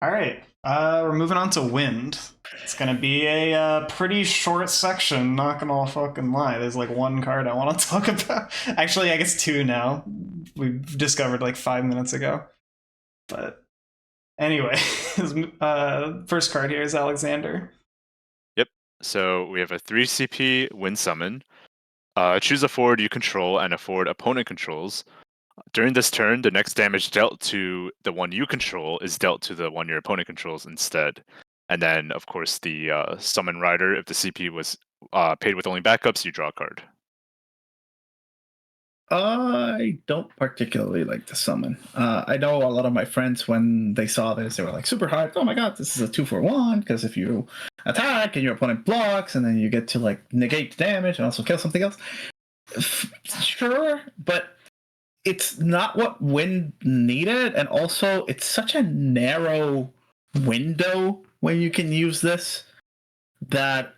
All right. We're moving on to wind. It's gonna be a pretty short section. Not gonna fucking lie. There's like one card I want to talk about. Actually, I guess two now. We've discovered like 5 minutes ago. But anyway, first card here is Alexander. Yep. So we have a 3 CP wind summon. Choose a forward you control and a forward opponent controls. During this turn, the next damage dealt to the one you control is dealt to the one your opponent controls instead. And then, of course, the summon rider, if the CP was paid with only backups, you draw a card. I don't particularly like the summon. I know a lot of my friends, when they saw this, they were like super hyped. Oh my god, this is a 2-for-1, because if you attack and your opponent blocks, and then you get to like negate the damage and also kill something else. Sure, but it's not what Wind needed, and also it's such a narrow window when you can use this that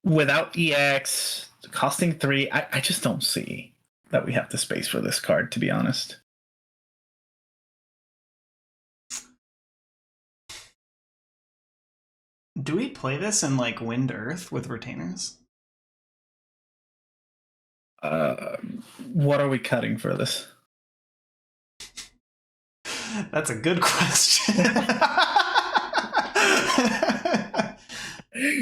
without EX costing 3, I just don't see that we have the space for this card, to be honest. Do we play this in like Wind Earth with retainers? What are we cutting for this? That's a good question.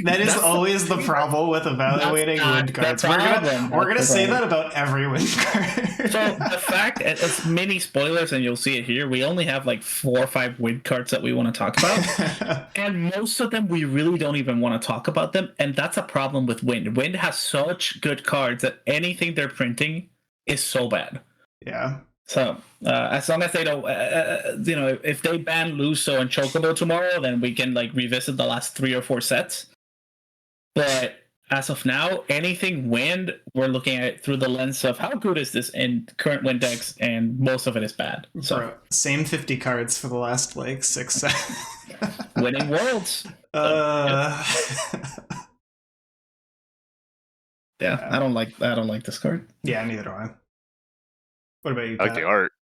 That is always the problem with evaluating wind cards. We're gonna say that about every wind card. So the fact, it's mini spoilers, and you'll see it here. We only have like 4 or 5 wind cards that we want to talk about, and most of them we really don't even want to talk about them. And that's a problem with Wind. Wind has such good cards that anything they're printing is so bad. Yeah. So as long as they don't, if they ban Luso and Chocobo tomorrow, then we can like revisit the last 3 or 4 sets. But as of now, anything Wind, we're looking at it through the lens of how good is this in current Wind decks, and most of it is bad. So bro, same 50 cards for the last like 6 sets. Winning Worlds. Yeah, I don't like this card. Yeah, neither do I. What about you, I like the art.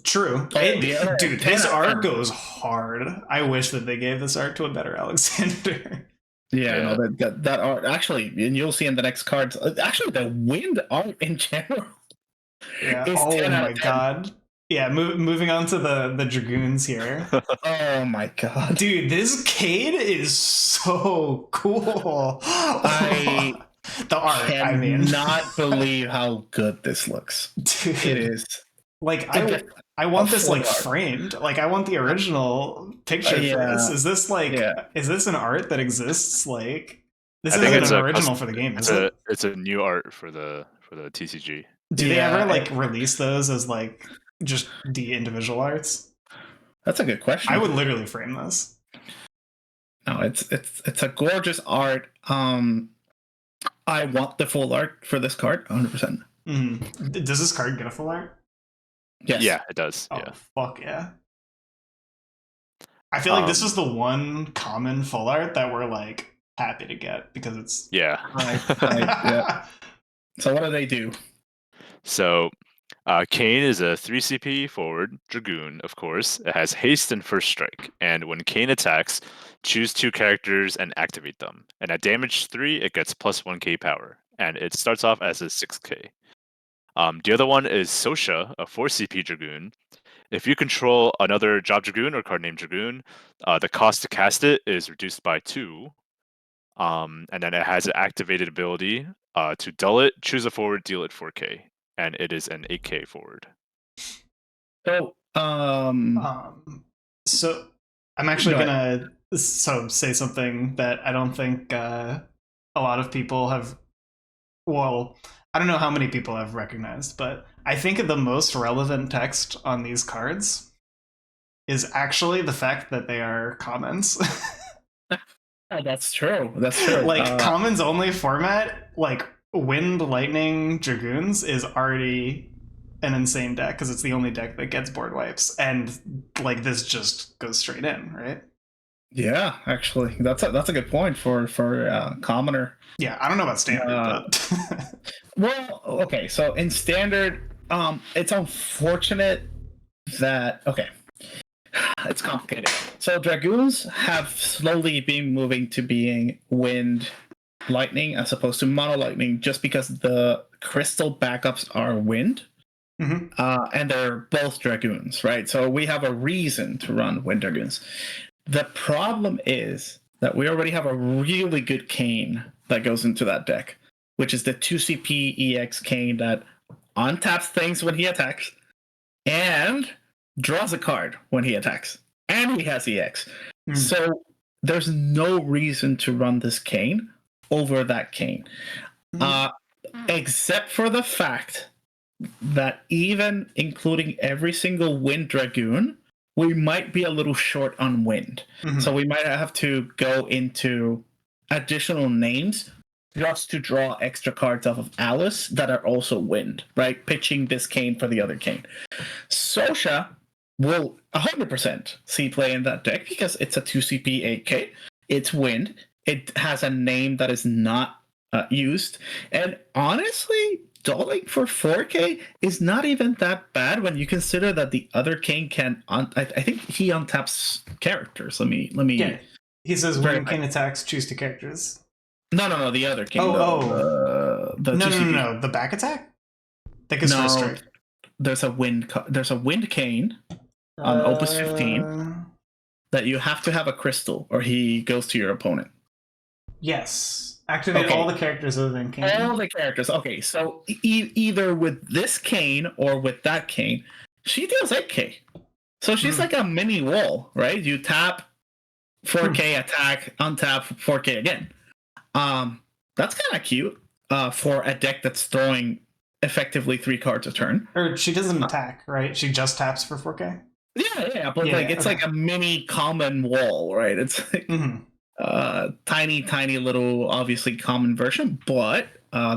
True. Dude, his art goes hard. I wish that they gave this art to a better Alexander. Yeah. No, that art, actually, and you'll see in the next cards, actually the Wind art in general. Yeah. Oh my god. Yeah, moving on to the Dragoons here. Oh my god. Dude, this Cade is so cool. The art, I mean. Not believe how good this looks. Dude, it is. Like, I want this like framed. Like, I want the original picture for this. Is this like is this an art that exists? Like, this isn't an original for the game, is it? It's a new art for the TCG. Do they ever like release those as like just the individual arts? That's a good question. I would literally frame this. No, it's a gorgeous art. I want the full art for this card, 100%. Mm-hmm. Does this card get a full art? Yes. Yeah, it does. Oh, yeah. Fuck yeah. I feel like this is the one common full art that we're like happy to get because it's... Yeah. Yeah. So what do they do? So Kane is a 3 CP forward Dragoon, of course. It has haste and first strike. And when Kane attacks, choose 2 characters and activate them. And at damage 3, it gets plus 1k power. And it starts off as a 6k. The other one is Sosha, a 4 CP Dragoon. If you control another Job Dragoon or card named Dragoon, the cost to cast it is reduced by 2. And then it has an activated ability to dull it, choose a forward, deal it 4k. And it is an 8k forward. So, so I'm actually gonna say something that I don't think a lot of people have. Well, I don't know how many people have recognized, but I think the most relevant text on these cards is actually the fact that they are commons. That's true. That's true. Like commons only format, like Wind, Lightning, Dragoons is already an insane deck because it's the only deck that gets board wipes, and like this just goes straight in, right? Yeah, actually, that's a good point for commoner. Yeah, I don't know about standard, but well, okay. So in standard, it's unfortunate that it's complicated. So dragoons have slowly been moving to being wind lightning as opposed to mono lightning, just because the crystal backups are wind. Mhm. And they're both dragoons, right? So we have a reason to run wind dragoons. The problem is that we already have a really good Kane that goes into that deck, which is the 2CP EX Kane that untaps things when he attacks and draws a card when he attacks. And he has EX. Mm. So there's no reason to run this Kane over that Kane. Except for the fact that even including every single wind dragoon, we might be a little short on wind. Mhm. So we might have to go into additional names just to draw extra cards off of Alice that are also wind, right? Pitching this Kane for the other Kane. Sosha will 100% see play in that deck because it's a 2CP 8K. It's wind. It has a name that is not used. And honestly, dolling for 4K is not even that bad when you consider that the other Kane can. I think he untaps characters. Let me. Yeah. He says Very when Kane attacks, choose 2 characters. No, the other Kane. The 2CP. no, the back attack. That goes first strike. There's a wind Kane on Opus 15 that you have to have a crystal or he goes to your opponent. Yes. Activate all the characters other than Kane. All the characters. Okay, so either with this Kane or with that Kane, she deals 8K. So she's like a mini wall, right? You tap 4K attack, untap 4K again. That's kind of cute for a deck that's throwing effectively 3 cards a turn. Or she doesn't attack, right? She just taps for 4K. Yeah, but it's like a mini common wall, right? It's like tiny little, obviously common version, but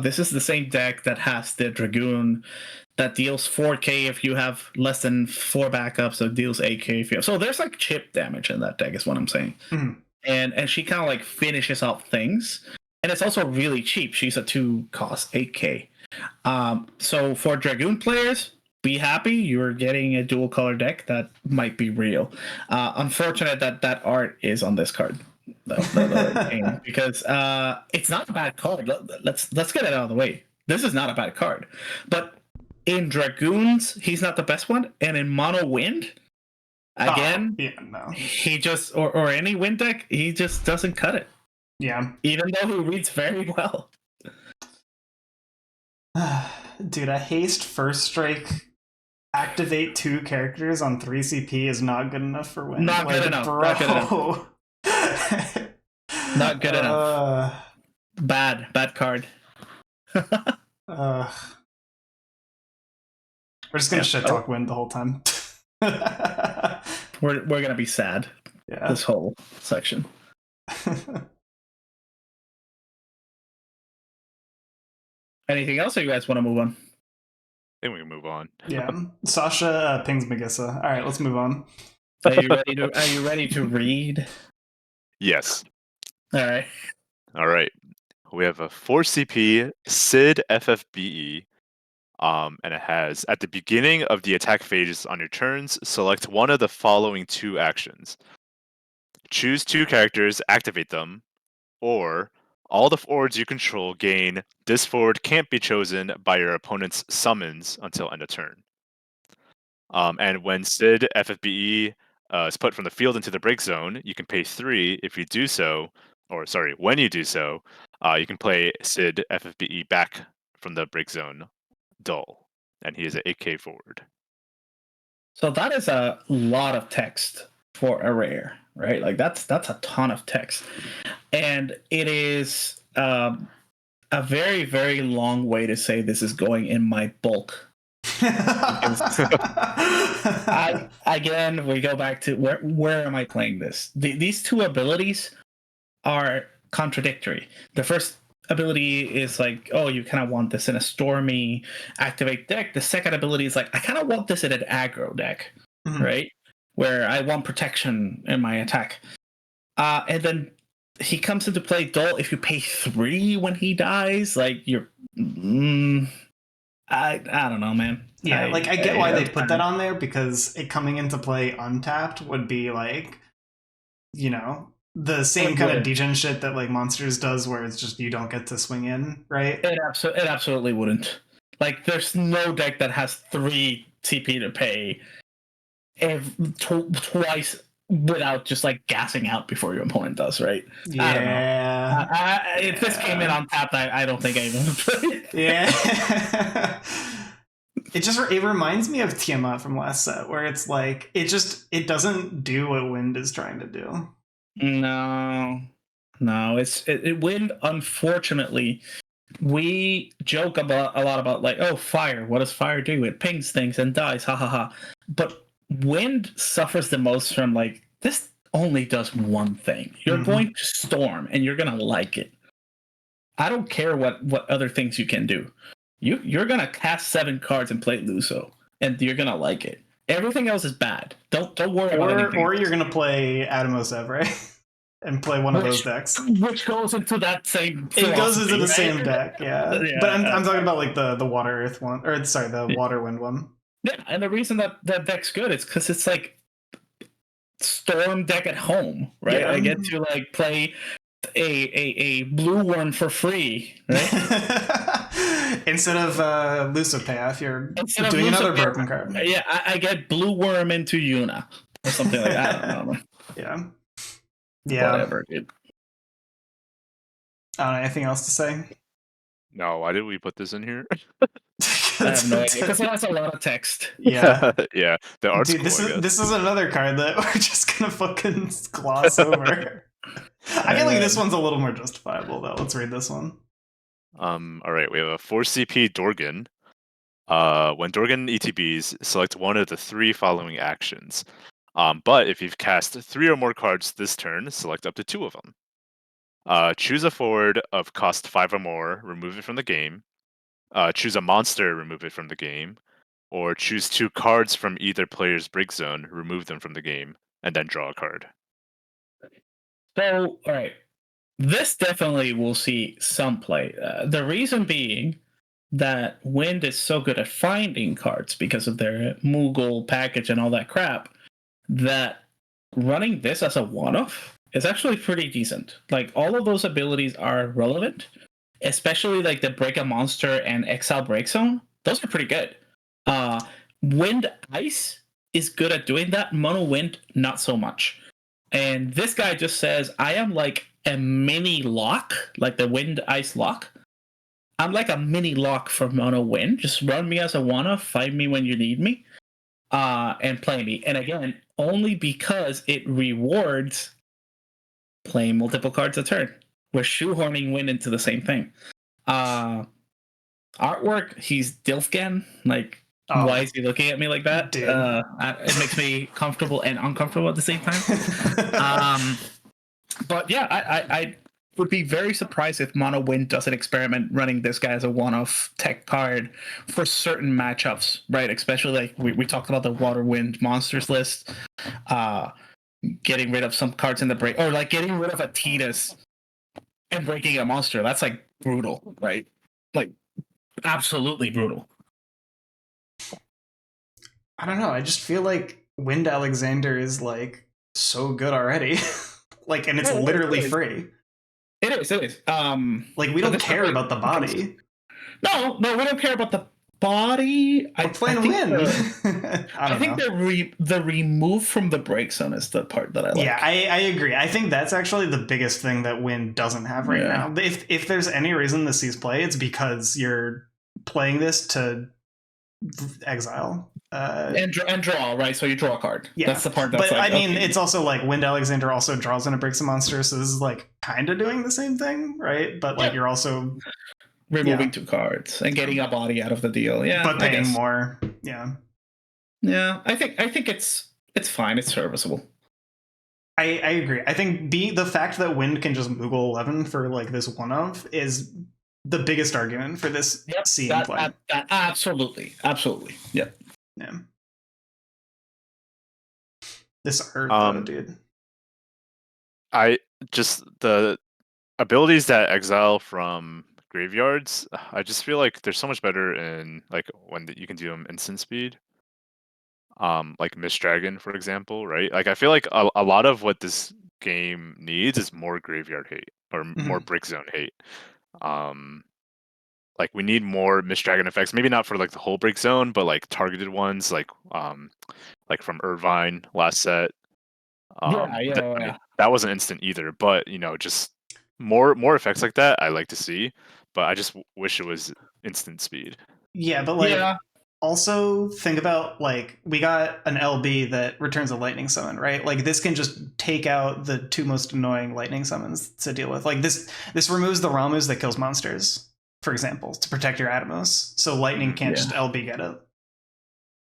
this is the same deck that has the dragoon that deals 4K if you have less than 4 backups, so it deals 8K if you have. So there's like chip damage in that deck, is what I'm saying. And she kind of like finishes off things, and it's also really cheap. She's a 2 cost 8K. So for dragoon players, be happy, you're getting a dual color deck that might be real. Unfortunate that art is on this card. Because it's not a bad card. Let's get it out of the way. This is not a bad card, but in dragoons, he's not the best one, and in mono wind, again, he just or any wind deck, he just doesn't cut it. Yeah, even though he reads very well. Dude, a haste first strike, activate 2 characters on 3 CP is not good enough for win. Not good enough. Bro. Not good enough. Not good enough. Bad card. We're just gonna shit talk wind the whole time. We're gonna be sad. Yeah. This whole section. Anything else, or you guys want to move on? I think we can move on. Yeah. Sasha pings Megissa. All right, let's move on. Are you ready to read? Yes. All right. All right. We have a 4CP Sid FFBE. And it has, at the beginning of the attack phase on your turns, select one of the following 2 actions. Choose 2 characters, activate them, or all the forwards you control gain this forward can't be chosen by your opponent's summons until end of turn. And when Sid FFBE is put from the field into the break zone, you can pay 3 if you do so, when you do so, you can play Sid FFBE back from the break zone dull, and he is an 8K forward. So that is a lot of text for a rare, right? Like that's a ton of text, and it is a very, very long way to say this is going in my bulk. Again, we go back to where am I playing this? These 2 abilities are contradictory. The first ability is like, oh, you kind of want this in a stormy activate deck. The second ability is like, I kind of want this in an aggro deck, right? Where I want protection in my attack. And then he comes into play dull if you pay 3 when he dies. Like, you're... I don't know, man. Yeah, I get why they put that on. on there, because it coming into play untapped would be like, the same kind of degen shit that like Monsters does, where it's just you don't get to swing in, right? It absolutely wouldn't. Like, there's no deck that has 3 TP to pay twice without just like gassing out before your opponent does, right? I don't know. If this came in on tap, I don't think I even would play it. Yeah. It reminds me of Tiamat from last set, where it's like it doesn't do what Wind is trying to do. No, it's Wind. Unfortunately, we joke about a lot about like, oh, fire. What does fire do? It pings things and dies. Ha ha ha. But Wind suffers the most from like, this only does one thing. You're going to storm and you're gonna like it. I don't care what other things you can do. You're gonna cast 7 cards and play Luso, and you're gonna like it. Everything else is bad. Don't worry about anything. Or you're gonna play Atomos Ev, right? And play one of those decks, which goes into that same. It goes into the same deck, yeah. But I'm talking about like the Water Earth one, or sorry, the Water Wind one. Yeah, and the reason that deck's good is because it's like Storm deck at home, right? Yeah. I get to like play a blue worm for free, right? Instead of Lucipath, you're doing another broken card. Yeah, I get blue worm into Yuna or something like that. I don't know. Yeah. Whatever, dude. I don't know, anything else to say? No, why did we put this in here? I have no idea, because it has a lot of text. Yeah. Yeah, the art's Dude, cool, this is another card that we're just gonna fucking gloss over. I feel like this one's a little more justifiable, though. Let's read this one. Alright, we have a 4 CP Dorgan. When Dorgan ETBs, select one of the 3 following actions. But if you've cast 3 or more cards this turn, select up to 2 of them. Choose a forward of cost 5 or more, remove it from the game. Choose a monster, remove it from the game. Or choose 2 cards from either player's break zone, remove them from the game, and then draw a card. So, all right. This definitely will see some play. The reason being that Wind is so good at finding cards because of their Moogle package and all that crap, that running this as a one-off is actually pretty decent. Like, all of those abilities are relevant, especially like the Break a Monster and Exile Break Zone. Those are pretty good. Wind Ice is good at doing that. Mono Wind, not so much. And this guy just says, I am like a mini lock, like the Wind Ice lock. I'm like a mini lock for Mono Wind. Just run me as a one-off, find me when you need me, and play me. And again, only because it rewards playing multiple cards a turn. We're shoehorning Wind into the same thing. Artwork, he's Dilfgan. Like, why is he looking at me like that? It makes me comfortable and uncomfortable at the same time. But yeah, I would be very surprised if Mono Wind doesn't experiment running this guy as a one-off tech card for certain matchups, right? Especially like we talked about the Water Wind monsters list, getting rid of some cards in the break, or like getting rid of a Tidus and breaking a monster. That's like brutal, right? Like, absolutely brutal. I don't know. I just feel like Wind Alexander is like so good already. Like, and it's literally free. It is. Like, we don't care about the body. No, we don't care about the body. We're playing Wind. I think the remove from the break zone is the part that I like. Yeah, I agree. I think that's actually the biggest thing that Wind doesn't have right now. If there's any reason this sees play, it's because you're playing this to exile. And draw, right? So you draw a card. Yeah, that's the part. That's but like, I mean, it's also like Wind Alexander also draws in a breaks a monster, so this is like kind of doing the same thing, right? But like you're also removing 2 cards and getting a body out of the deal. Yeah, but paying more. Yeah. I think it's fine. It's serviceable. I agree. I think the fact that Wind can just Moogle 11 for like this one of is the biggest argument for this scene play. Absolutely. Yep. Yeah. This art, dude. I just the abilities that exile from graveyards, I just feel like they're so much better in like when you can do them instant speed. Like Mist Dragon, for example, right? Like I feel like a lot of what this game needs is more graveyard hate or more brick zone hate. Um, like we need more Mist Dragon effects. Maybe not for like the whole break zone, but like targeted ones, like from Irvine last set. I mean, that wasn't instant either, but just more effects like that I like to see. But I just wish it was instant speed. Yeah, but like also think about like we got an LB that returns a lightning summon, right? Like this can just take out the two most annoying lightning summons to deal with. Like this removes the Ramus that kills monsters, for example, to protect your Atomos. So lightning can't just LB get it.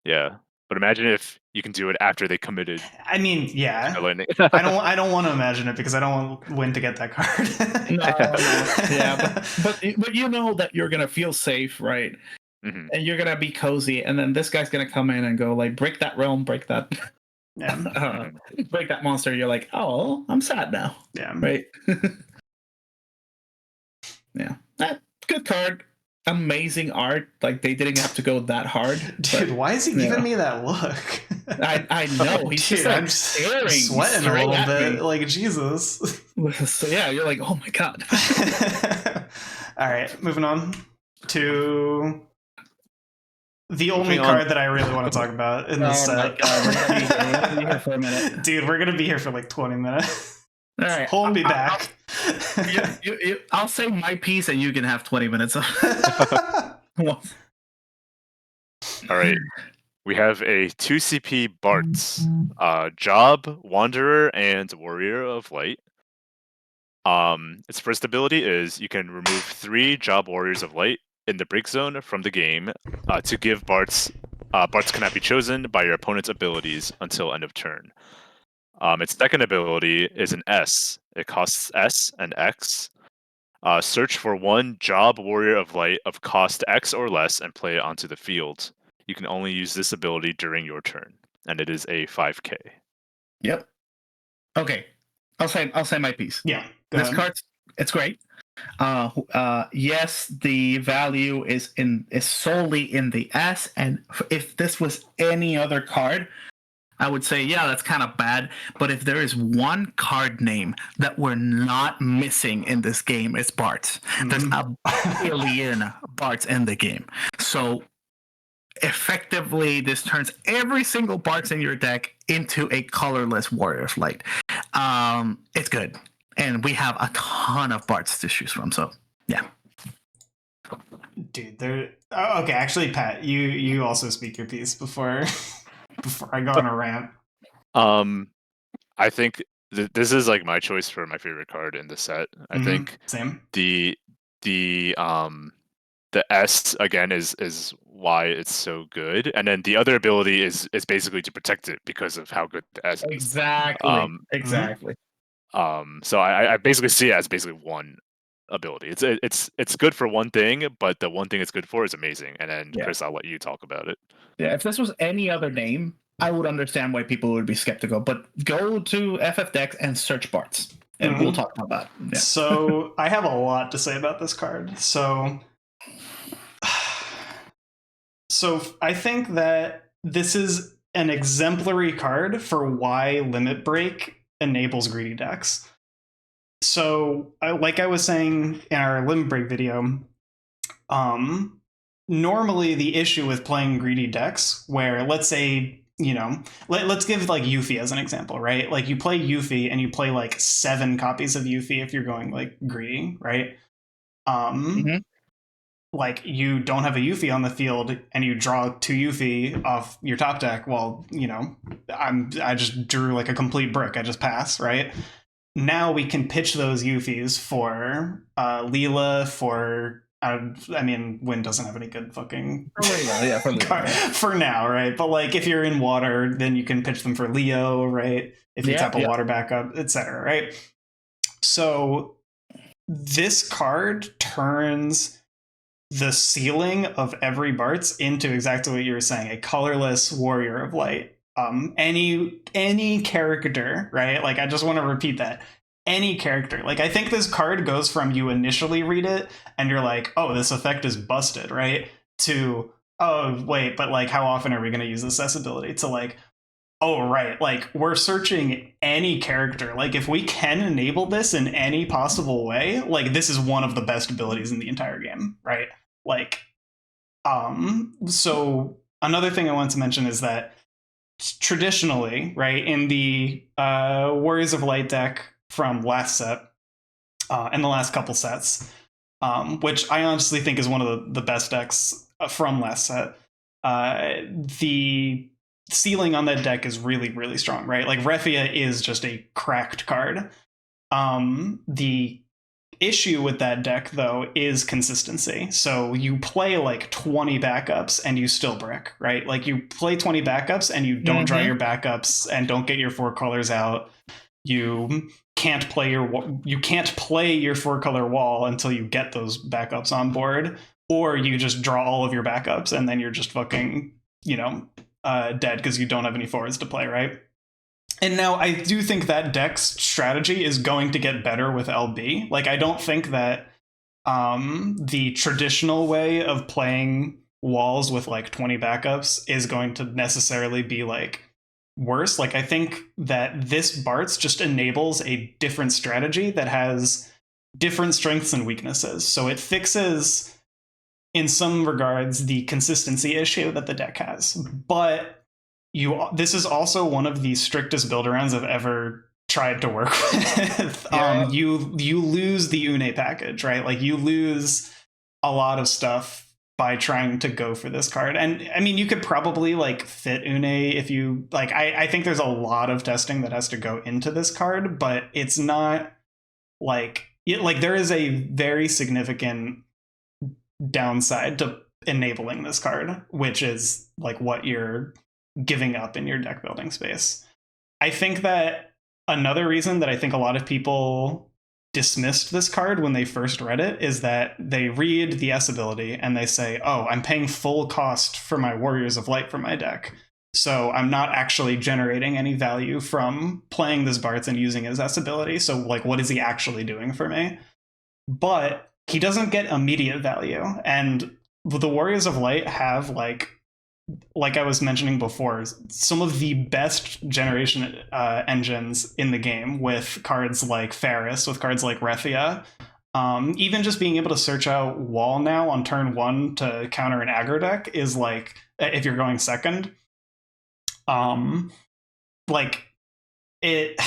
Yeah. But imagine if you can do it after they committed. I mean, yeah. I don't want to imagine it because I don't want Win to get that card. No. Yeah, but you know that you're gonna feel safe, right? Mm-hmm. And you're gonna be cozy, and then this guy's gonna come in and go like, break that realm, break that, break that monster. You're like, oh, I'm sad now. Yeah. Right. Yeah. Good card. Amazing art. Like they didn't have to go that hard. Dude, why is he giving me that look? I know. He's just like staring, sweating a little bit. Like Jesus. So yeah, you're like, oh my god. All right, moving on to the only card that I really want to talk about in this set. We're gonna be here for a minute. Dude, we're gonna be here for like 20 minutes. All right, hold me back. I'll say my piece, and you can have 20 minutes. All right, we have a 2 CP Bartz, Job, Wanderer, and Warrior of Light. Its first ability is you can remove 3 Job Warriors of Light in the break zone from the game to give Bartz. Bartz cannot be chosen by your opponent's abilities until end of turn. Its second ability is an S. It costs S and X. Search for 1 Job Warrior of Light of cost X or less and play it onto the field. You can only use this ability during your turn, and it is a 5K. Yep. Okay. I'll say my piece. Yeah. This card, it's great. Yes, the value is solely in the S, and if this was any other card, I would say, yeah, that's kind of bad. But if there is one card name that we're not missing in this game, it's Bartz. There's a billion Bartz in the game. So effectively, this turns every single Bartz in your deck into a colorless Warrior of Light. It's good. And we have a ton of Bartz to choose from. So, yeah. Dude, okay, actually, Pat, you also speak your piece before... Before I go on a rant. I think this is like my choice for my favorite card in the set. I think same. The S again is why it's so good, and then the other ability is basically to protect it because of how good the S is. Exactly. So I basically see it as basically one ability. It's good for one thing, but the one thing it's good for is amazing. And then Chris, I'll let you talk about it. Yeah, if this was any other name, I would understand why people would be skeptical. But go to FF Decks and search Bartz, and we'll talk about that. Yeah. So I have a lot to say about this card. So I think that this is an exemplary card for why Limit Break enables greedy decks. So, like I was saying in our Limit Break video, normally the issue with playing greedy decks, where let's say, let's give like Yuffie as an example, right? Like you play Yuffie and you play like 7 copies of Yuffie if you're going like greedy, right? Like you don't have a Yuffie on the field and you draw 2 Yuffie off your top deck. Well, I just drew like a complete brick. I just pass, right? Now we can pitch those Yuffies for Leela, for Win doesn't have any good fucking for now, right? But like if you're in water, then you can pitch them for Leo, right? If you tap a water backup, etc., right? So this card turns the ceiling of every Bartz into exactly what you were saying, a colorless Warrior of Light. Any character, right? Like I just want to repeat that. any character. Like, I think this card goes from you initially read it and you're like, oh, this effect is busted, right? To, oh, wait, but like, how often are we going to use this ability? To like, oh, right, like, we're searching any character. Like, if we can enable this in any possible way, like, this is one of the best abilities in the entire game, right? Like, so another thing I want to mention is that traditionally, right, in the Warriors of Light deck from last set, and the last couple sets, which I honestly think is one of the best decks from last set, the ceiling on that deck is really, really strong, right? Like, Refia is just a cracked card. The issue with that deck, though, is consistency. So you play like 20 backups and you still brick, right? Like, you play 20 backups and you don't draw your backups and don't get your 4 colors out. You can't play your 4-color wall until you get those backups on board, or you just draw all of your backups and then you're just fucking, dead because you don't have any forwards to play, right? And now I do think that deck's strategy is going to get better with LB. Like, I don't think that the traditional way of playing walls with like 20 backups is going to necessarily be like worse. Like, I think that this Bartz just enables a different strategy that has different strengths and weaknesses. So it fixes, in some regards, the consistency issue that the deck has. But this is also one of the strictest build-arounds I've ever tried to work with. You lose the Une package, right? Like, you lose a lot of stuff by trying to go for this card. And I mean, you could probably like fit Une if you like. I think there's a lot of testing that has to go into this card, but it's not like there is a very significant downside to enabling this card, which is like what you're giving up in your deck building space. I think that another reason that I think a lot of people dismissed this card when they first read it is that they read the S ability and they say, oh, I'm paying full cost for my Warriors of Light for my deck, so I'm not actually generating any value from playing this Bartz and using his S ability, so like, what is he actually doing for me? But he doesn't get immediate value, and the Warriors of Light have like I was mentioning before, some of the best generation engines in the game, with cards like Ferris, with cards like Refia. Even just being able to search out wall now on turn 1 to counter an aggro deck is like, if you're going second, like it,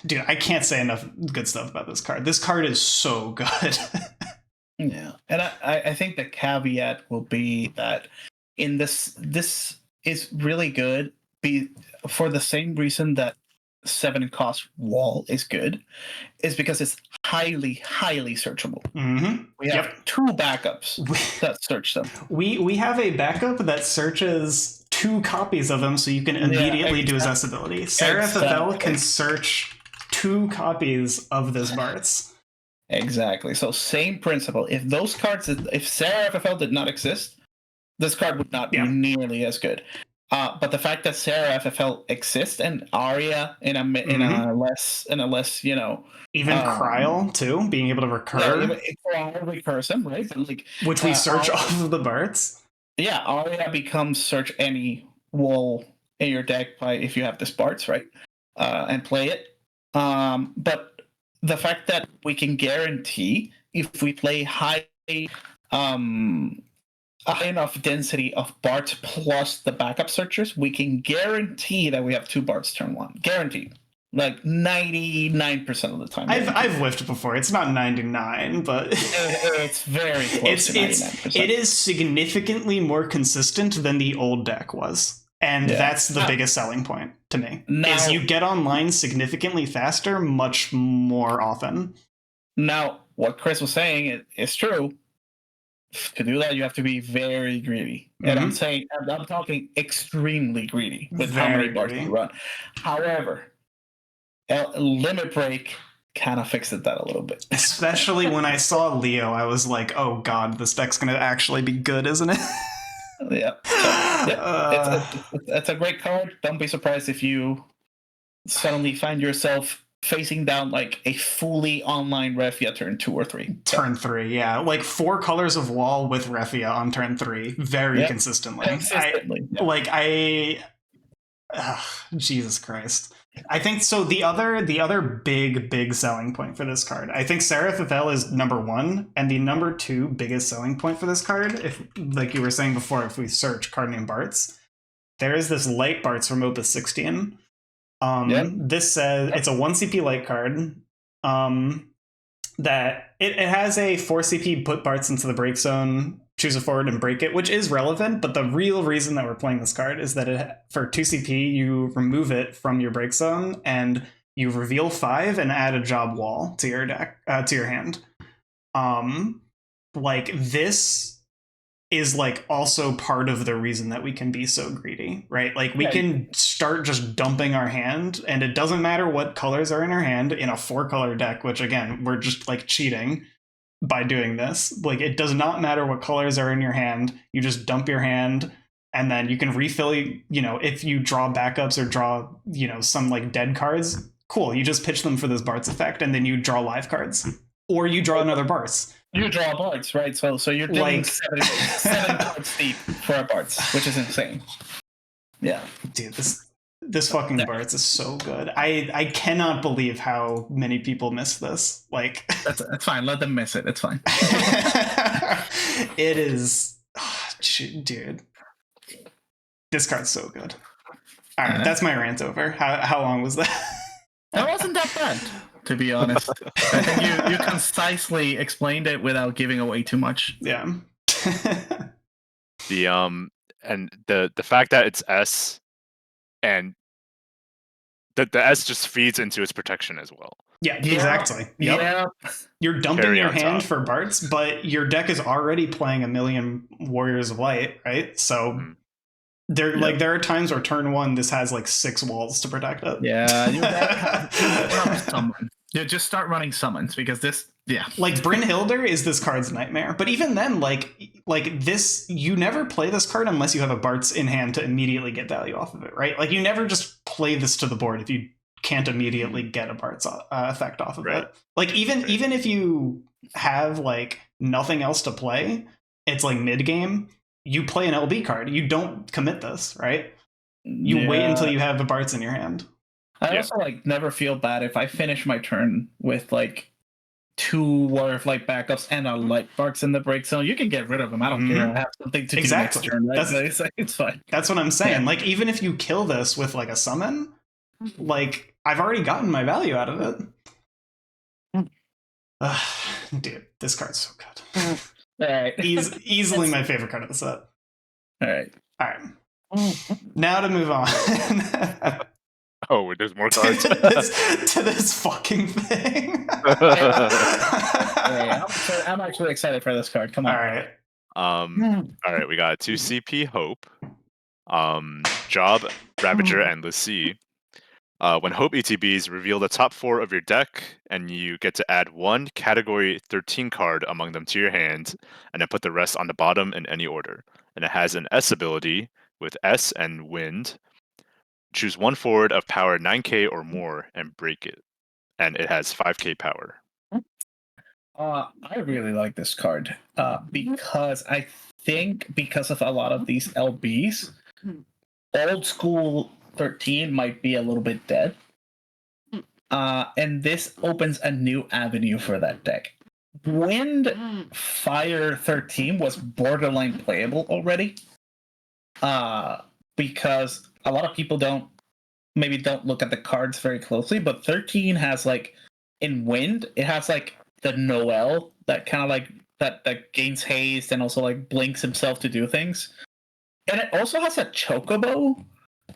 dude, I can't say enough good stuff about this card. This card is so good. Yeah, and I think the caveat will be that in this is really good for the same reason that 7 cost wall is good, is because it's highly searchable. We have 2 backups that search them. We have a backup that searches 2 copies of him, so you can immediately do his S ability. Seraph FL can search 2 copies of this Bartz. Exactly. So same principle. If those cards, if Seraph FL did not exist, this card would not be nearly as good. But the fact that Seraph FL exists, and Arya in a less even Kryl too, being able to recur, recurs him, right? But like, which we search off of the Bartz. Yeah, Arya becomes search any wall in your deck if you have this Bartz, right? And play it. But the fact that we can guarantee, if we play high enough density of Bartz plus the backup searchers, we can guarantee that we have 2 Bartz turn 1. Guaranteed. Like 99% of the time. I've whiffed before. It's not 99, but it's very close to 99%. It is significantly more consistent than the old deck was. And that's the biggest selling point to me. Is you get online significantly faster, much more often. Now, what Chris was saying is true. To do that, you have to be very greedy. And I'm talking extremely greedy with how many Bartz you run. However, Limit Break kind of fixed that a little bit. Especially when I saw Leo, I was like, oh god, this deck's going to actually be good, isn't it? Yeah. It's a great card. Don't be surprised if you suddenly find yourself facing down like a fully online Refia turn 2 or 3. Turn 3, yeah. Like 4 colors of wall with Refia on turn 3 very consistently. Jesus Christ. I think so. The other big selling point for this card, I think Seraph Ethel is number 1, and the number 2 biggest selling point for this card, if like you were saying before, if we search card name Bartz, there is this light Bartz from Opus 16. This says it's a 1 CP light card. That it has a 4 CP put Bartz into the break zone, choose a forward and break it, which is relevant, but the real reason that we're playing this card is that for 2 CP, you remove it from your break zone and you reveal 5 and add a job wall to your deck, to your hand. Like, this is like also part of the reason that we can be so greedy, right? Like, we can start just dumping our hand, and it doesn't matter what colors are in our hand in a 4-color deck, which again, we're just like cheating by doing this. Like, it does not matter what colors are in your hand. You just dump your hand, and then you can refill, if you draw backups or draw, some like dead cards, cool. You just pitch them for this Bartz effect, and then you draw live cards, or you draw another Bartz. You draw Bartz, right? So you're doing like 7 cards deep for a Bartz, which is insane. Yeah, dude, this fucking Bartz is so good. I cannot believe how many people miss this. Like, that's fine. Let them miss it. It's fine. It is, dude. This card's so good. All right, that's my rant over. How long was that? That wasn't that bad, to be honest. I think you concisely explained it without giving away too much. Yeah. And the fact that it's S, and the S just feeds into its protection as well. Yeah, exactly. Yep. Yeah. You're dumping your hand for Bartz, but your deck is already playing a million Warriors of Light, right? So there are times where turn 1 this has like 6 walls to protect it. Yeah, you have summon. Yeah, just start running summons, because this, like Brynhilder is this card's nightmare. But even then, like this, you never play this card unless you have a Bartz in hand to immediately get value off of it, right? Like, you never just play this to the board if you can't immediately get a Bartz effect off of it. Like, even if you have like nothing else to play, it's like mid game, you play an LB card. You don't commit this, right? You wait until you have a Bartz in your hand. I also like never feel bad if I finish my turn with like 2 Warrior of Light backups and a light Bartz in the break zone. You can get rid of them. I don't care. I have something to do next turn. Right? It's fine. That's what I'm saying. Yeah. Like, even if you kill this with like a summon, like, I've already gotten my value out of it. Dude, this card's so good. All right. Easily my favorite card of the set. All right. Now to move on. Oh, there's more cards. to this fucking thing. I'm actually excited for this card. Come on. All right. All right, we got 2 CP Hope, Job, Ravager, and Lassie. When Hope ETBs, reveal the top 4 of your deck, and you get to add 1 Category 13 card among them to your hand, and then put the rest on the bottom in any order. And it has an S ability with S and Wind. Choose 1 forward of power 9k or more and break it. And it has 5k power. I really like this card because I think because of a lot of these LBs, old school 13 might be a little bit dead. And this opens a new avenue for that deck. Wind Fire 13 was borderline playable already. Because a lot of people don't look at the cards very closely, but 13 has like in Wind, it has like the Noel that kind of like that gains haste and also like blinks himself to do things. And it also has a Chocobo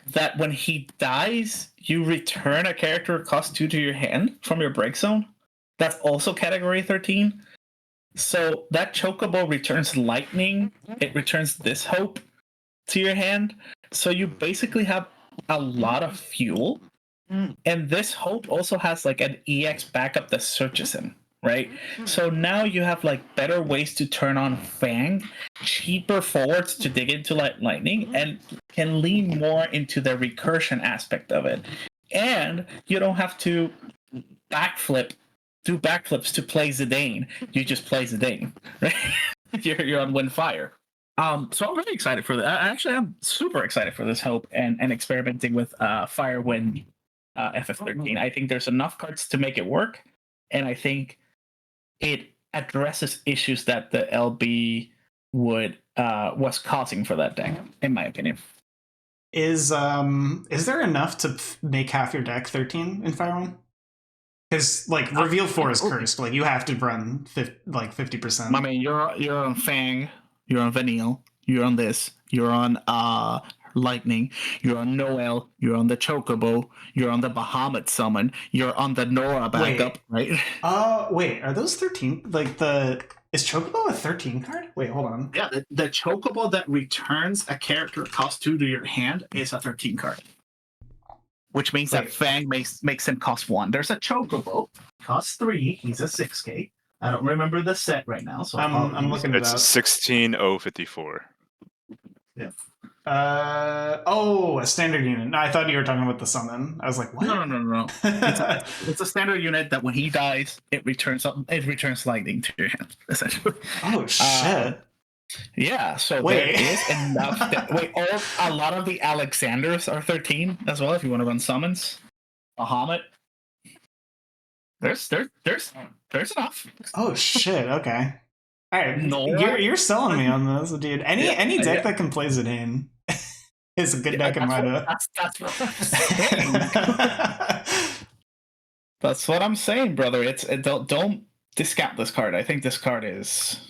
that when he dies, you return a character cost 2 to your hand from your break zone. That's also category 13. So that Chocobo returns lightning. It returns this Hope to your hand. So you basically have a lot of fuel. And this Hope also has like an EX backup that searches him, right? So now you have like better ways to turn on Fang, cheaper forwards to dig into lightning, and can lean more into the recursion aspect of it. And you don't have to do backflips to play Zidane, you just play Zidane. Right? you're on Windfire. So I'm really excited for that. Actually, I'm super excited for this hope and experimenting with Fire Wind FF13. I think there's enough cards to make it work, and I think it addresses issues that the LB was causing for that deck, in my opinion. Is there enough to make half your deck 13 in Fire One? Because like Reveal 4 is cursed. Like you have to run 50%. I mean, you're on Fang, you're on Vanille, you're on this, you're on Lightning, you're on Noel, you're on the Chocobo, you're on the Bahamut summon, you're on the Nora backup, right? Wait, are those 13? Like is Chocobo a 13 card? Wait, hold on. Yeah, the Chocobo that returns a character cost 2 to your hand is a 13 card. Which means that Fang makes him cost 1. There's a Chocobo, costs 3. He's a 6K. I don't remember the set right now, so I'm looking at it. It's 16054. Yeah. A standard unit. No, I thought you were talking about the summon. I was like, what? No. It's a standard unit that when he dies, it returns lightning to your hand, essentially. Oh shit. Yeah, so wait. There is enough. A lot of the Alexanders are 13 as well. If you want to run summons, Bahamut. There's enough. Oh shit. Okay. All right. Nora? You're selling me on this, dude. Any deck that can play Zidane is a good deck in my book. That's what I'm saying. That's what I'm saying, brother. Don't discount this card. I think this card is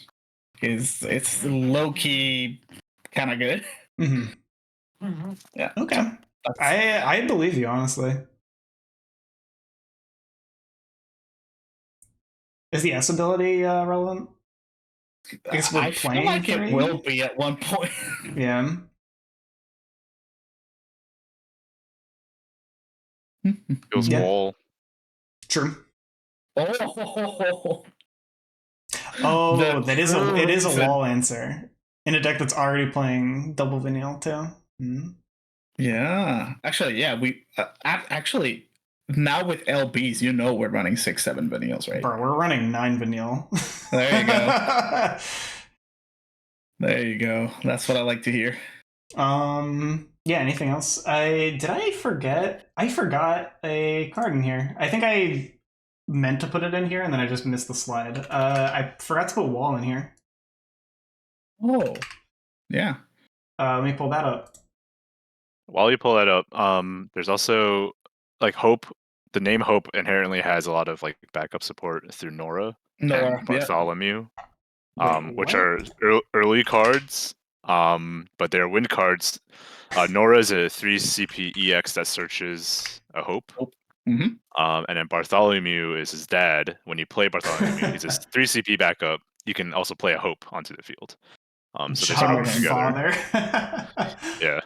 low key kind of good. Mm-hmm. Mm-hmm. Yeah. Okay. I believe you, honestly. Is the S ability relevant? I feel like it will be at one point. Yeah. Feels wall. True. Oh, it is a wall answer in a deck that's already playing double Vanille too. Mm-hmm. Yeah, actually, yeah. We actually now with LBs, we're running 6-7 Vanilles, right? Bro, we're running 9 Vanille. There you go. There you go. That's what I like to hear. Yeah, anything else? I forget? I forgot a card in here. I think I meant to put it in here and then I just missed the slide. I forgot to put wall in here. Oh. Yeah. Let me pull that up. While you pull that up, there's also like Hope. The name Hope inherently has a lot of like backup support through Nora and Bartholomew. Which are early cards, but they're win cards. Nora is a 3 CP EX that searches a Hope. Mm-hmm. And then Bartholomew is his dad. When you play Bartholomew, he's a 3 CP backup. You can also play a Hope onto the field. So they sort of work together. Yeah.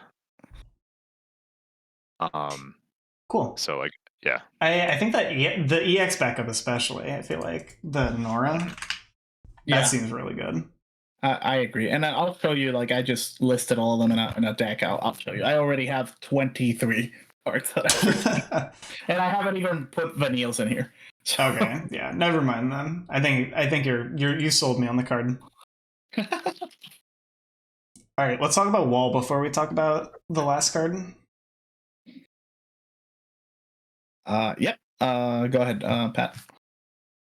Cool. So like, yeah. I think that the EX backup especially, I feel like the Nora, that seems really good. I agree. And I'll show you, like, I just listed all of them in a deck. I'll show you. I already have 23 cards that and I haven't even put Vanilles in here. So. Okay, yeah, never mind then. I think you sold me on the card. All right, let's talk about wall before we talk about the last card. Yep. Go ahead, Pat.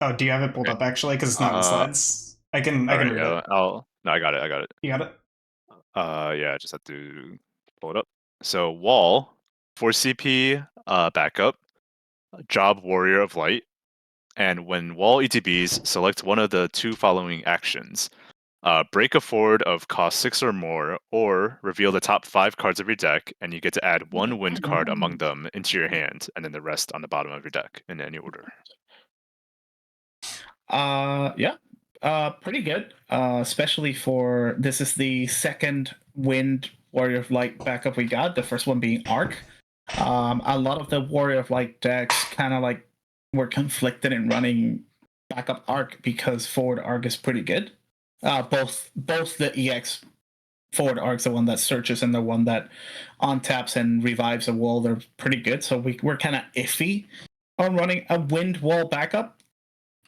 Oh, do you have it pulled up actually? Because it's not in the slides. I can read it. No, I got it. You got it? Yeah, I just have to pull it up. So wall, 4 CP backup, job Warrior of Light, and when wall ETBs, select one of the 2 following actions. Break a forward of cost 6 or more, or reveal the top 5 cards of your deck, and you get to add 1 wind card among them into your hand, and then the rest on the bottom of your deck in any order. Yeah. Pretty good. Especially for this is the second wind Warrior of Light backup we got. The first one being Arc. A lot of the Warrior of Light decks kind of like were conflicted in running backup Arc because forward Arc is pretty good. Both the EX forward Arc's the one that searches and the one that on taps and revives a wall. They're pretty good. So we're kind of iffy on running a wind wall backup,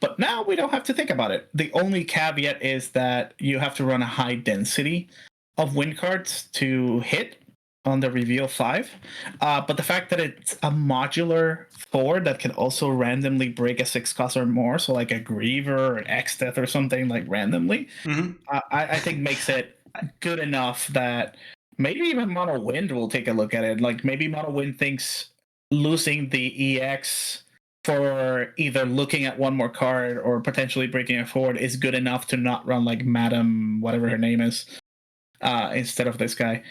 but now we don't have to think about it. The only caveat is that you have to run a high density of wind cards to hit on the reveal 5. But the fact that it's a modular 4 that can also randomly break a 6 cost or more, so like a Griever or an X-Death or something like randomly, I think makes it good enough that maybe even Mono Wind will take a look at it. Like maybe Mono Wind thinks losing the EX for either looking at one more card or potentially breaking it forward is good enough to not run like Madam, whatever her name is, instead of this guy.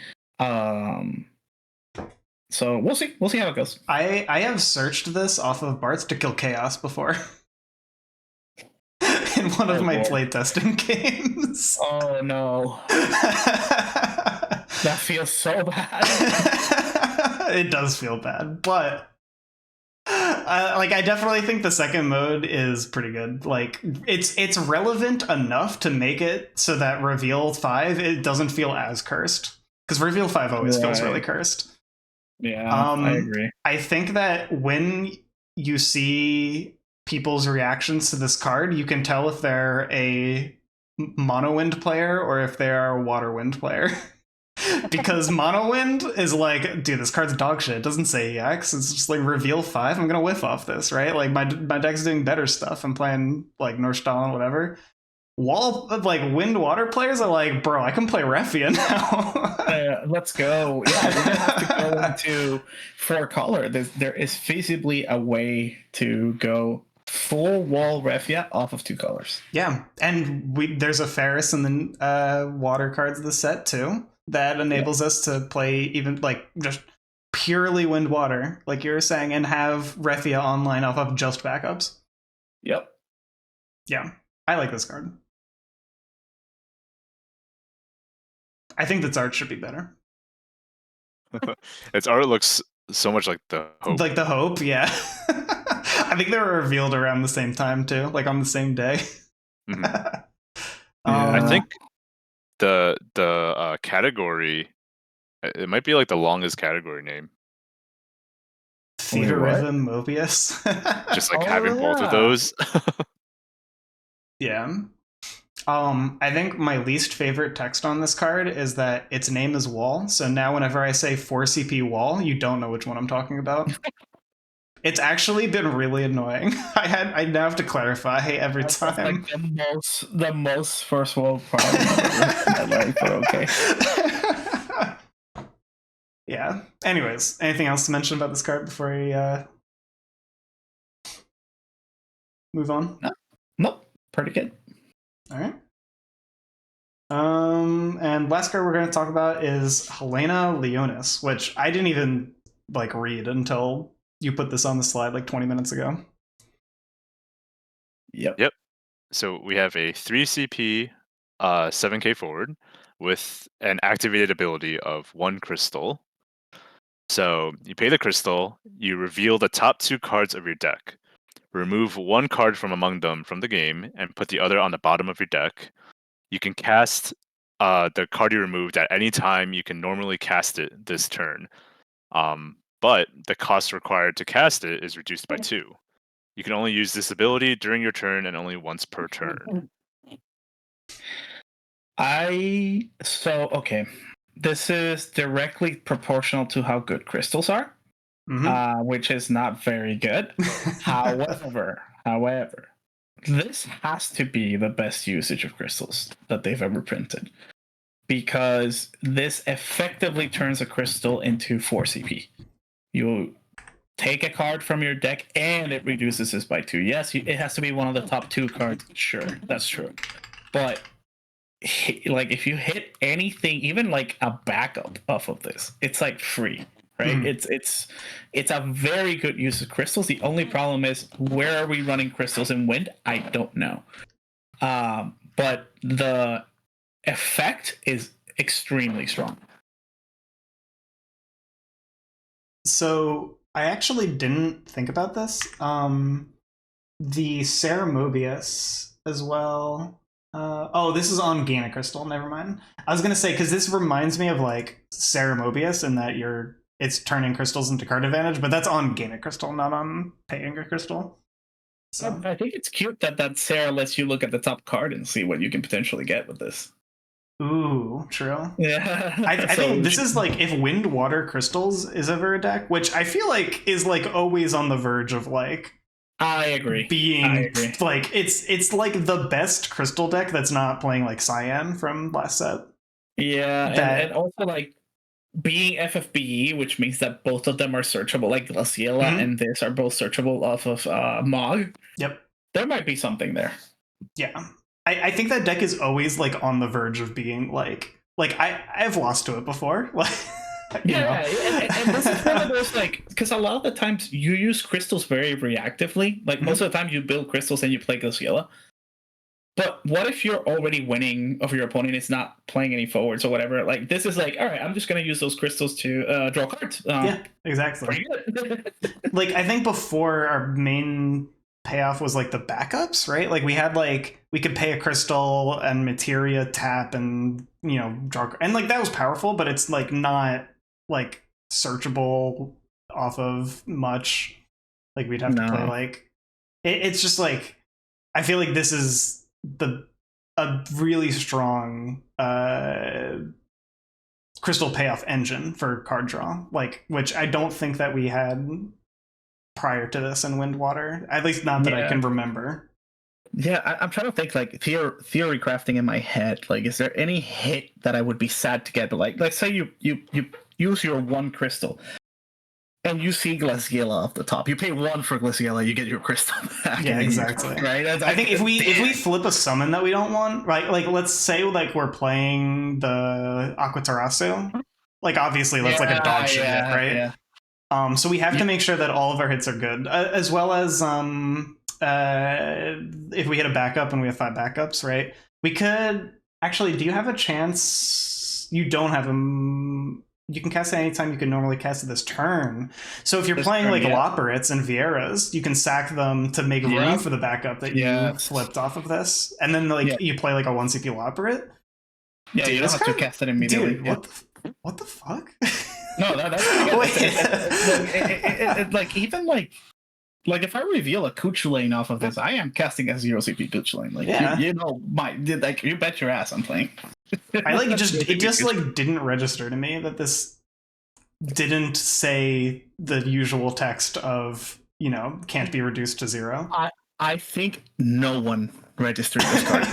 So we'll see. We'll see how it goes. I have searched this off of Barth to kill Chaos before. In one of my playtesting games. Oh no. That feels so bad. It does feel bad, but I definitely think the second mode is pretty good. Like it's relevant enough to make it so that reveal 5 it doesn't feel as cursed, because reveal 5 always feels really cursed. Yeah, I agree. I think that when you see people's reactions to this card, you can tell if they're a mono wind player or if they're a water wind player. Because mono wind is like, dude, this card's dog shit. It doesn't say EX. It's just like reveal 5. I'm gonna whiff off this, right? Like my deck's doing better stuff. I'm playing like Norstall and whatever. Wind water players are like, bro, I can play Refia now. Let's go. Yeah, we're gonna have to go into 4 color. There is feasibly a way to go full wall Refia off of 2 colors. Yeah, and there's a Ferris in the water cards of the set too that enables us to play even like just purely wind water, like you were saying, and have Refia online off of just backups. Yep. Yeah, I like this card. I think its art should be better. Its art looks so much like the Hope. Like the Hope, yeah. I think they were revealed around the same time too, like on the same day. Mm-hmm. I think the category, it might be like the longest category name. Theater Rhythm Mobius. Just like having both of those. Yeah. I think my least favorite text on this card is that its name is Wall. So now whenever I say 4 CP Wall, you don't know which one I'm talking about. It's actually been really annoying. I now have to clarify every time. Like the most first world problem in my life, but okay. Yeah. Anyways, anything else to mention about this card before we move on? Nope. Pretty good. All right. And last card we're going to talk about is Helena Leonis, which I didn't even like read until you put this on the slide like 20 minutes ago. Yep. So we have a 3 CP 7k forward with an activated ability of 1 crystal. So you pay the crystal, you reveal the top 2 cards of your deck. Remove 1 card from among them from the game and put the other on the bottom of your deck. You can cast the card you removed at any time you can normally cast it this turn. But the cost required to cast it is reduced by 2. You can only use this ability during your turn and only once per turn. Okay. This is directly proportional to how good crystals are, which is not very good. However, this has to be the best usage of crystals that they've ever printed, because this effectively turns a crystal into 4 CP. You take a card from your deck and it reduces this by 2. Yes, it has to be one of the top 2 cards. Sure, that's true. But like if you hit anything, even like a backup off of this, it's like free, right? It's a very good use of crystals. The only problem is, where are we running crystals in wind? I don't know. But the effect is extremely strong. So I actually didn't think about this. The Sarah Mobius as well. This is on Gain a Crystal. Never mind. I was gonna say, because this reminds me of like Sarah Mobius in that you're it's turning crystals into card advantage, but that's on Gain a Crystal, not on Paying a Crystal. So I think it's cute that Sarah lets you look at the top card and see what you can potentially get with this. ooh, true. Yeah, I think this is like if Wind, Water, Crystals is ever a deck, which I feel like is like always on the verge of like I agree. being like it's like the best crystal deck that's not playing like Cyan from last set. Yeah, That- and also like being FFBE, which means that both of them are searchable, like Glaciela Mhm. and this are both searchable off of Mog. Yep. There might be something there. Yeah. I think that deck is always like on the verge of being like I've lost to it before. Like you know. And this is one of those like because a lot of the times you use crystals very reactively. Like most of the time you build crystals and you play Glaciela. But what if you're already winning of your opponent is not playing any forwards or whatever? Like this is like, all right, I'm just gonna use those crystals to draw cards. Yeah, exactly. Pretty good. Like I think before our main payoff was like the backups, right? Like we had like we could pay a crystal and materia tap and you know draw and like that was powerful, but it's like not like searchable off of much. Like we'd have to play like it's just like I feel like this is a really strong crystal payoff engine for card draw, like which I don't think that we had prior to this in Wind Water, at least not that I can remember. Yeah, I'm trying to think like theory crafting in my head. Like, is there any hit that I would be sad to get? But like say you use your one crystal and you see Glaciela off the top. You pay 1 for Glaciela, you get your crystal back. Yeah, exactly. Right. I think if we flip a summon that we don't want, right? Like let's say like we're playing the Aquatarasu. Like obviously that's like a dog shit hit, right? Yeah. So we have to make sure that all of our hits are good, as well as if we hit a backup and we have 5 backups, right? We could actually. Do you have a chance? You don't have them. You can cast it anytime you can normally cast it this turn. So if you're playing like Loporits and Vieras, you can sack them to make room for the backup that you flipped off of this, and then like you play like a 1 CP Loporit. Yeah, you don't have to cast it immediately. Dude, what the fuck? No, that's like even like if I reveal a Kuchulain off of this, I am casting a 0 CP Kuchulain. Like you know, like you bet your ass I'm playing. I like it just like didn't register to me that this didn't say the usual text of you know can't be reduced to 0. I think no one registered this card.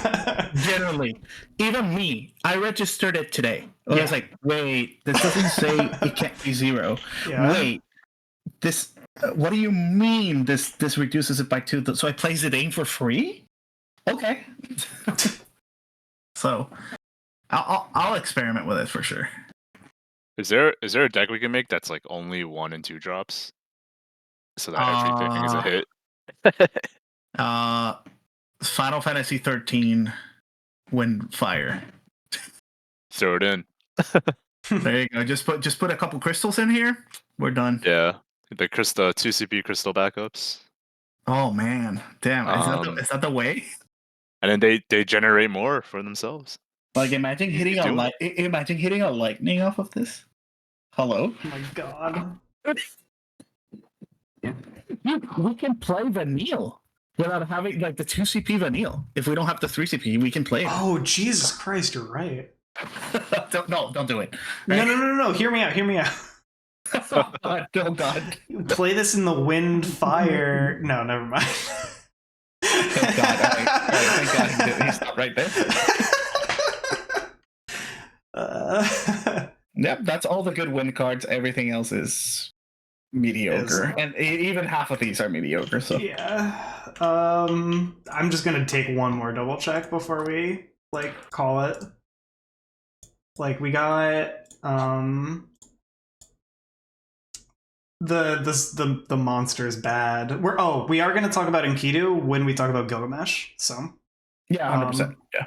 Generally, even me, I registered it today. I was like, wait, this doesn't say it can't be 0. Yeah. Wait, this. What do you mean? This reduces it by 2? So I place it in for free? Okay. So I'll experiment with it for sure. Is there a deck we can make that's like only 1 and 2 drops, so that everything is a hit? Final Fantasy 13 Wind Fire. Throw it in. There you go. Just put a couple crystals in here. We're done. Yeah, the 2 CP crystal backups. Oh man, damn! Is that the way? And then they generate more for themselves. Like imagine hitting a lightning off of this. Hello. Oh my god. We can play Vanille without having like the 2 CP Vanille. If we don't have the 3 CP, we can play it. Oh Jesus Christ, you're right. Don't do it. Right? No. Hear me out. Oh God. Play this in the Wind Fire. No, never mind. Oh God. All right. Thank God. He stopped right there. Yep, that's all the good win cards. Everything else is mediocre, and even half of these are mediocre. So yeah, I'm just gonna take one more double check before we like call it. Like we got the monster is bad. We are gonna talk about Enkidu when we talk about Gilgamesh. So yeah, 100%. Yeah,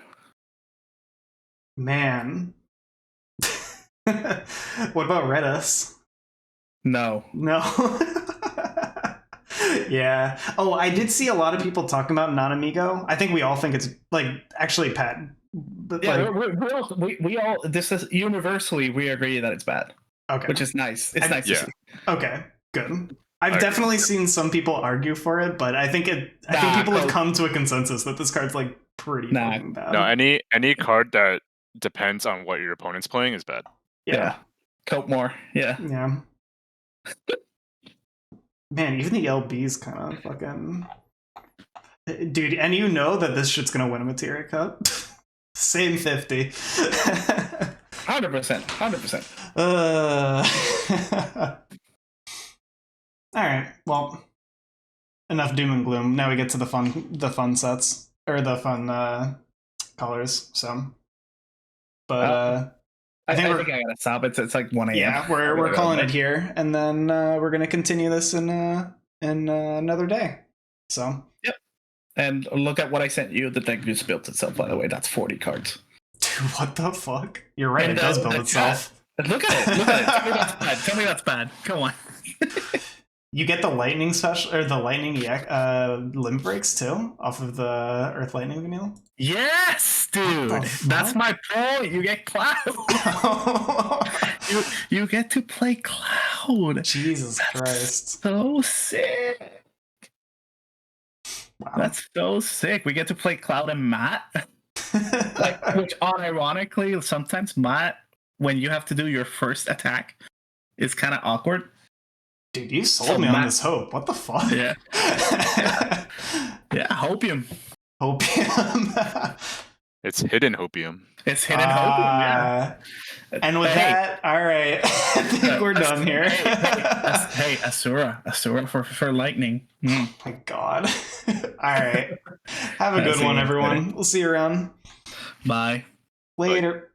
man. What about Redis? No. Yeah. Oh, I did see a lot of people talking about Non-Amigo. I think we all think it's like actually Pat. Yeah, like, we all. This is universally we agree that it's bad. Okay. which is nice. It's nice to yeah. see. Okay, good. I've I definitely agree. seen some people argue for it, but I think people have come to a consensus that this card's like pretty fucking bad. No, any card that depends on what your opponent's playing is bad. Yeah. Cope more. Yeah. Yeah. Man, even the LB's kind of fucking... Dude, and you know that this shit's gonna win a Materia Cup? Same 50. 100%. 100%. Alright, well, enough doom and gloom. Now we get to the fun sets. Or the fun colors, so. But I think I gotta stop. It's like 1 a.m. Yeah, we're calling it here, and then we're gonna continue this in another day. So. Yep. And look at what I sent you. The deck just built itself, by the way. That's 40 cards. Dude, what the fuck? You're right, And, it does build itself. Look at it. Look at it. Tell me that's bad. Tell me that's bad. Come on. You get the lightning special, or the lightning limb breaks too, off of the Earth Lightning Vanille. Yes, dude. That's my point. You get Cloud. you get to play Cloud. Jesus Christ. So sick. Wow. That's so sick. We get to play Cloud and Matt. Which unironically, sometimes Matt, when you have to do your first attack, is kind of awkward. Dude, you sold me on this hope. What the fuck? Yeah. Yeah, hopium. Hopium. It's hidden hopium. It's hidden hopium, yeah. And with that, all right. I think we're done here. Hey, Asura for lightning. Oh my god. All right. Have a good one, everyone. We'll see you around. Bye. Later.